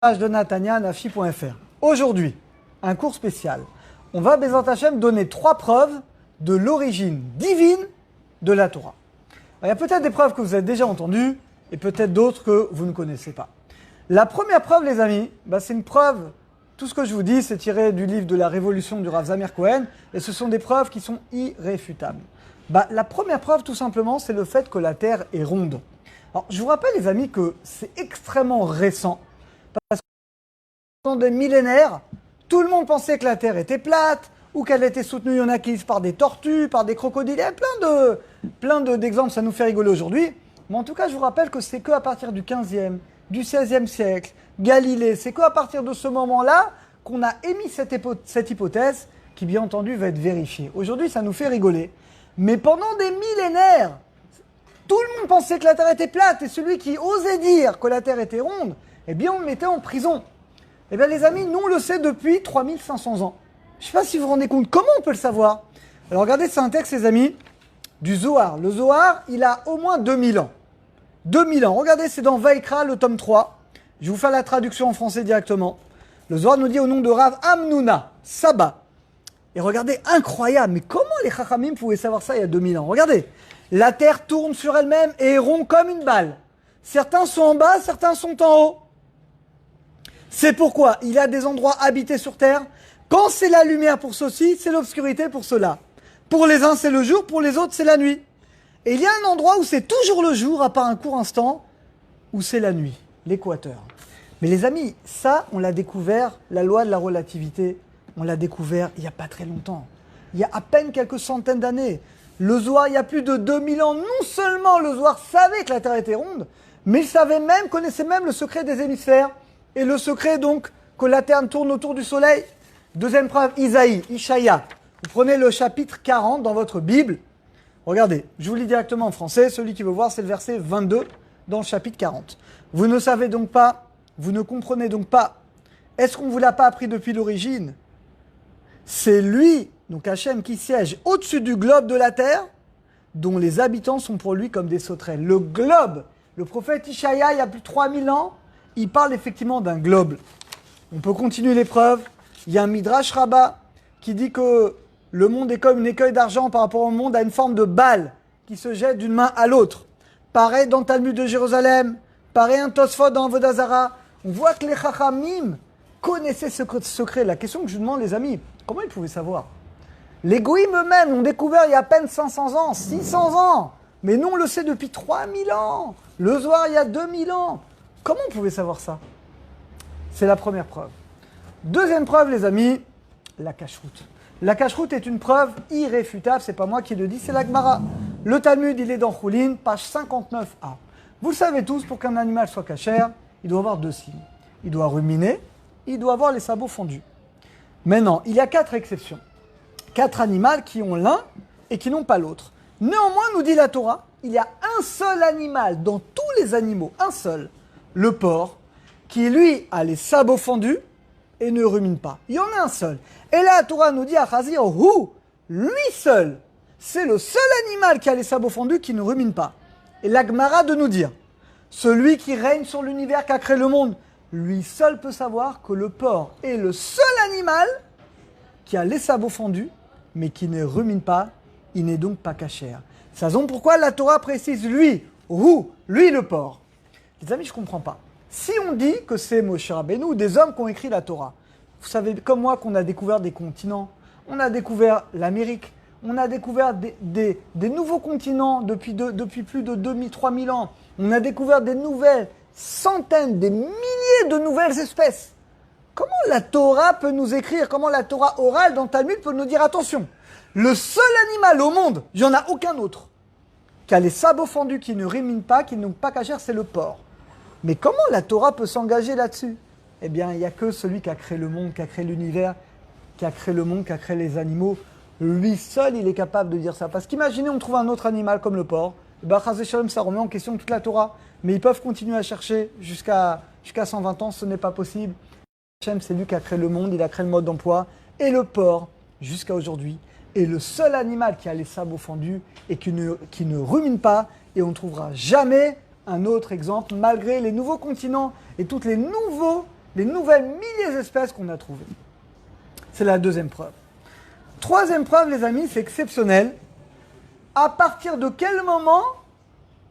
Page de Natania, nafi.fr. Aujourd'hui, un cours spécial. On va, Bezat Hashem, donner 3 preuves de l'origine divine de la Torah. Alors, il y a peut-être des preuves que vous avez déjà entendues et peut-être d'autres que vous ne connaissez pas. La première preuve, les amis, c'est une preuve. Tout ce que je vous dis, c'est tiré du livre de la Révolution du Rav Zamir Cohen et ce sont des preuves qui sont irréfutables. La première preuve, tout simplement, c'est le fait que la Terre est ronde. Alors, je vous rappelle, les amis, que c'est extrêmement récent. Parce que pendant des millénaires, tout le monde pensait que la Terre était plate ou qu'elle était soutenue, il y en a qui disent par des tortues, par des crocodiles. Il y a plein d'exemples, ça nous fait rigoler aujourd'hui. Mais en tout cas, je vous rappelle que c'est qu'à partir du 15e, du 16e siècle, Galilée, c'est qu'à partir de ce moment-là qu'on a émis cette hypothèse qui, bien entendu, va être vérifiée. Aujourd'hui, ça nous fait rigoler. Mais pendant des millénaires, tout le monde pensait que la Terre était plate et celui qui osait dire que la Terre était ronde, eh bien, on le mettait en prison. Eh bien, les amis, nous, on le sait depuis 3500 ans. Je ne sais pas si vous vous rendez compte. Comment on peut le savoir? Alors, regardez, c'est un texte, les amis, du Zohar. Le Zohar, il a au moins 2000 ans. 2000 ans. Regardez, c'est dans Vaikra, le tome 3. Je vous fais la traduction en français directement. Le Zohar nous dit au nom de Rav Amnouna, Saba. Et regardez, incroyable. Mais comment les Chachamim pouvaient savoir ça il y a 2000 ans? Regardez. La terre tourne sur elle-même et est ronde comme une balle. Certains sont en bas, certains sont en haut. C'est pourquoi il y a des endroits habités sur terre. Quand c'est la lumière pour ceux-ci, c'est l'obscurité pour ceux-là. Pour les uns, c'est le jour, pour les autres, c'est la nuit. Et il y a un endroit où c'est toujours le jour, à part un court instant, où c'est la nuit, l'équateur. Mais les amis, ça, on l'a découvert, la loi de la relativité, on l'a découvert il n'y a pas très longtemps. Il y a à peine quelques centaines d'années. Le Zohar, il y a plus de 2000 ans, non seulement le Zohar savait que la Terre était ronde, mais il connaissait même le secret des hémisphères. Et le secret donc que la Terre tourne autour du Soleil. Deuxième preuve, Ishaïa. Vous prenez le chapitre 40 dans votre Bible. Regardez, je vous lis directement en français. Celui qui veut voir, c'est le verset 22 dans le chapitre 40. Vous ne savez donc pas, vous ne comprenez donc pas. Est-ce qu'on ne vous l'a pas appris depuis l'origine? C'est lui, donc Hachem, qui siège au-dessus du globe de la Terre, dont les habitants sont pour lui comme des sauterelles. Le globe, le prophète Ishaïa, il y a plus de 3000 ans, il parle effectivement d'un globe. On peut continuer l'épreuve. Il y a un Midrash Rabbah qui dit que le monde est comme une écueil d'argent par rapport au monde à une forme de balle qui se jette d'une main à l'autre. Pareil dans le Talmud de Jérusalem, pareil un Tosfot dans Avodah Zarah. On voit que les Chachamim connaissaient ce secret. La question que je vous demande, les amis, comment ils pouvaient savoir? Les Goïms eux-mêmes l'ont découvert il y a à peine 500 ans, 600 ans. Mais nous, on le sait depuis 3000 ans. Le Zohar, il y a 2000 ans. Comment on pouvait savoir ça? C'est la première preuve. Deuxième preuve, les amis, la cacheroute. La cacheroute est une preuve irréfutable, c'est pas moi qui le dis, c'est la Gemara. Le Talmud, il est dans Choulin, page 59a. Vous le savez tous, pour qu'un animal soit cachère, il doit avoir 2 signes. Il doit ruminer, il doit avoir les sabots fondus. Maintenant, il y a 4 exceptions. 4 animaux qui ont l'un et qui n'ont pas l'autre. Néanmoins, nous dit la Torah, il y a un seul animal dans tous les animaux, un seul, le porc, qui lui a les sabots fendus et ne rumine pas. Il y en a un seul. Et là, la Torah nous dit à Chazir, lui seul, c'est le seul animal qui a les sabots fendus qui ne rumine pas. Et la Gemara de nous dire, celui qui règne sur l'univers, qui a créé le monde, lui seul peut savoir que le porc est le seul animal qui a les sabots fendus, mais qui ne rumine pas, il n'est donc pas cachère. C'est la raison pourquoi la Torah précise lui le porc. Les amis, je ne comprends pas. Si on dit que c'est Moshe Rabbeinu ou des hommes qui ont écrit la Torah, vous savez comme moi qu'on a découvert des continents, on a découvert l'Amérique, on a découvert des nouveaux continents depuis plus de 2000-3000 ans, on a découvert des nouvelles centaines, des milliers de nouvelles espèces. Comment la Torah peut nous écrire, comment la Torah orale dans Talmud peut nous dire attention, le seul animal au monde, il n'y en a aucun autre, qui a les sabots fendus, qui ne rumine pas, qui n'ont pas cachère, c'est le porc. Mais comment la Torah peut s'engager là-dessus? Eh bien, il n'y a que celui qui a créé le monde, qui a créé l'univers, qui a créé le monde, qui a créé les animaux. Lui seul, il est capable de dire ça. Parce qu'imaginez, on trouve un autre animal comme le porc. Chazé Shalom, ça remet en question toute la Torah. Mais ils peuvent continuer à chercher jusqu'à 120 ans, ce n'est pas possible. Hachem, c'est lui qui a créé le monde, il a créé le mode d'emploi. Et le porc, jusqu'à aujourd'hui, est le seul animal qui a les sabots fendus et qui ne rumine pas. Et on ne trouvera jamais un autre exemple, malgré les nouveaux continents et toutes les les nouvelles milliers d'espèces qu'on a trouvées. C'est la deuxième preuve. Troisième preuve, les amis, c'est exceptionnel. À partir de quel moment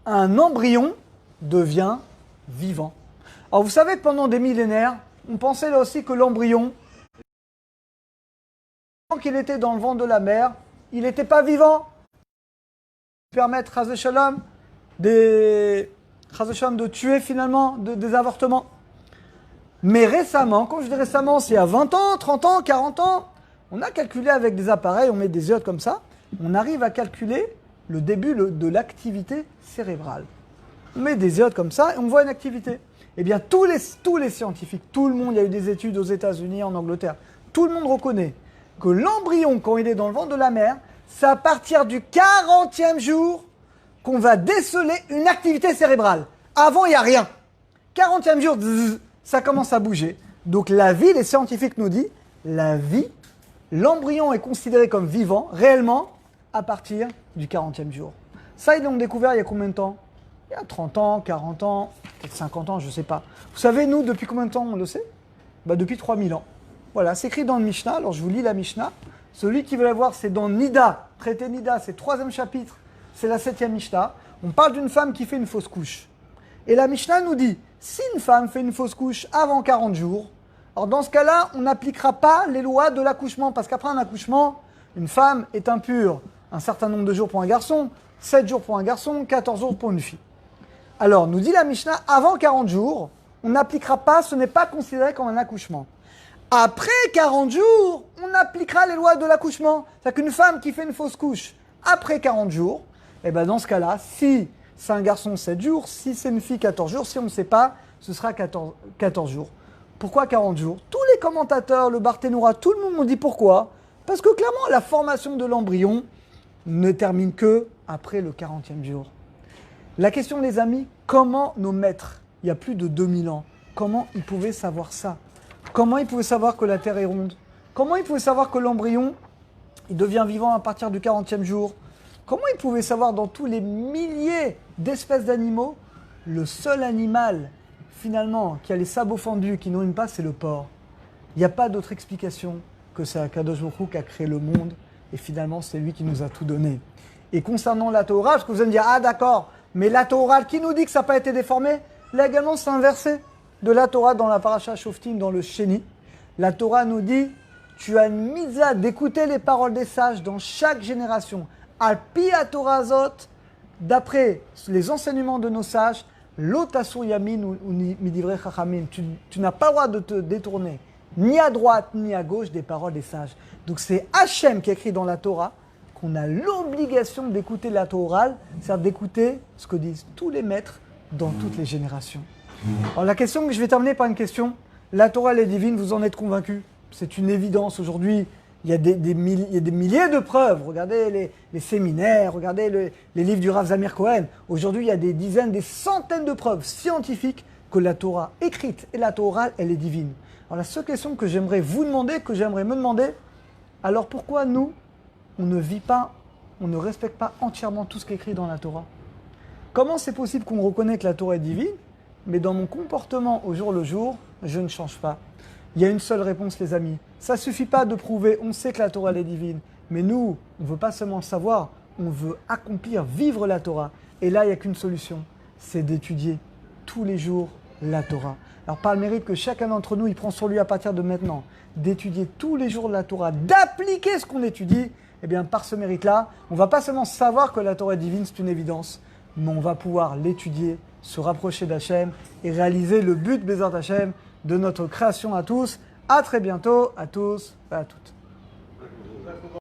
un embryon devient vivant? Alors vous savez que pendant des millénaires, on pensait là aussi que l'embryon, tant qu'il était dans le ventre de la mère, il n'était pas vivant. Permettre Chas v'Shalom de tuer finalement des avortements. Mais récemment, quand je dis récemment, c'est il y a 20 ans, 30 ans, 40 ans, on a calculé avec des appareils, on met des iodes comme ça, on arrive à calculer le début de l'activité cérébrale. On met des iodes comme ça et on voit une activité. Eh bien, tous les scientifiques, tout le monde, il y a eu des études aux États-Unis, en Angleterre, tout le monde reconnaît que l'embryon, quand il est dans le ventre de la mère, c'est à partir du 40e jour qu'on va déceler une activité cérébrale. Avant, il n'y a rien. 40e jour, ça commence à bouger. Donc la vie, les scientifiques nous disent, la vie, l'embryon est considéré comme vivant, réellement, à partir du 40e jour. Ça, ils l'ont découvert il y a combien de temps? Il y a 30 ans, 40 ans, peut-être 50 ans, je ne sais pas. Vous savez, nous, depuis combien de temps on le sait? Depuis 3000 ans. Voilà, c'est écrit dans le Mishnah. Alors, je vous lis la Mishnah. Celui qui veut la voir, c'est dans Nida. Traité Nida, c'est le 3e chapitre. C'est la 7e Mishnah. On parle d'une femme qui fait une fausse couche. Et la Mishnah nous dit, si une femme fait une fausse couche avant 40 jours, alors dans ce cas-là, on n'appliquera pas les lois de l'accouchement. Parce qu'après un accouchement, une femme est impure un certain nombre de jours pour un garçon, 7 jours pour un garçon, 14 jours pour une fille. Alors, nous dit la Mishnah, avant 40 jours, on n'appliquera pas, ce n'est pas considéré comme un accouchement. Après 40 jours, on appliquera les lois de l'accouchement. C'est-à-dire qu'une femme qui fait une fausse couche après 40 jours, et ben dans ce cas-là, si c'est un garçon, 7 jours, si c'est une fille, 14 jours, si on ne sait pas, ce sera 14 jours. Pourquoi 40 jours? Tous les commentateurs, le Barthénoura, tout le monde nous dit pourquoi. Parce que clairement, la formation de l'embryon ne termine que après le 40e jour. La question, les amis, comment nos maîtres, il y a plus de 2000 ans, comment ils pouvaient savoir ça? Comment ils pouvaient savoir que la Terre est ronde? Comment ils pouvaient savoir que l'embryon, il devient vivant à partir du 40e jour? Comment ils pouvaient savoir dans tous les milliers d'espèces d'animaux, le seul animal, finalement, qui a les sabots fendus, qui n'urine pas, c'est le porc? Il n'y a pas d'autre explication que c'est Akadosh Baruch Hu qui a créé le monde, et finalement, c'est lui qui nous a tout donné. Et concernant la Torah, parce que vous allez me dire, ah d'accord, mais la Torah, qui nous dit que ça n'a pas été déformé? Là également, c'est un verset de la Torah dans la Parasha Shoftim, dans le Sheni. La Torah nous dit, tu as une mitzvah d'écouter les paroles des sages dans chaque génération. Al-pi Torah Zot, d'après les enseignements de nos sages, l'otasur yamin ou midivrei chachamim. Tu n'as pas le droit de te détourner ni à droite ni à gauche des paroles des sages. Donc c'est Hachem qui écrit dans la Torah qu'on a l'obligation d'écouter la Torah orale, c'est-à-dire d'écouter ce que disent tous les maîtres dans toutes les générations. Alors la question que je vais terminer par une question, la Torah elle est divine, vous en êtes convaincus? C'est une évidence aujourd'hui, il y a des milliers de preuves, regardez les séminaires, regardez les livres du Rav Zamir Cohen, aujourd'hui il y a des dizaines, des centaines de preuves scientifiques que la Torah écrite et la Torah orale elle est divine. Alors la seule question que j'aimerais vous demander, que j'aimerais me demander, alors pourquoi nous, on ne vit pas, on ne respecte pas entièrement tout ce qui est écrit dans la Torah? Comment c'est possible qu'on reconnaît que la Torah est divine, mais dans mon comportement au jour le jour, je ne change pas? Il y a une seule réponse, les amis. Ça ne suffit pas de prouver, on sait que la Torah elle est divine, mais nous, on ne veut pas seulement le savoir, on veut accomplir, vivre la Torah. Et là, il n'y a qu'une solution, c'est d'étudier tous les jours la Torah. Alors par le mérite que chacun d'entre nous, il prend sur lui à partir de maintenant, d'étudier tous les jours la Torah, d'appliquer ce qu'on étudie, eh bien par ce mérite-là, on ne va pas seulement savoir que la Torah est divine, c'est une évidence, mais on va pouvoir l'étudier, se rapprocher d'Hachem et réaliser le but, Bézat Hachem, de notre création à tous. À très bientôt, à tous et à toutes.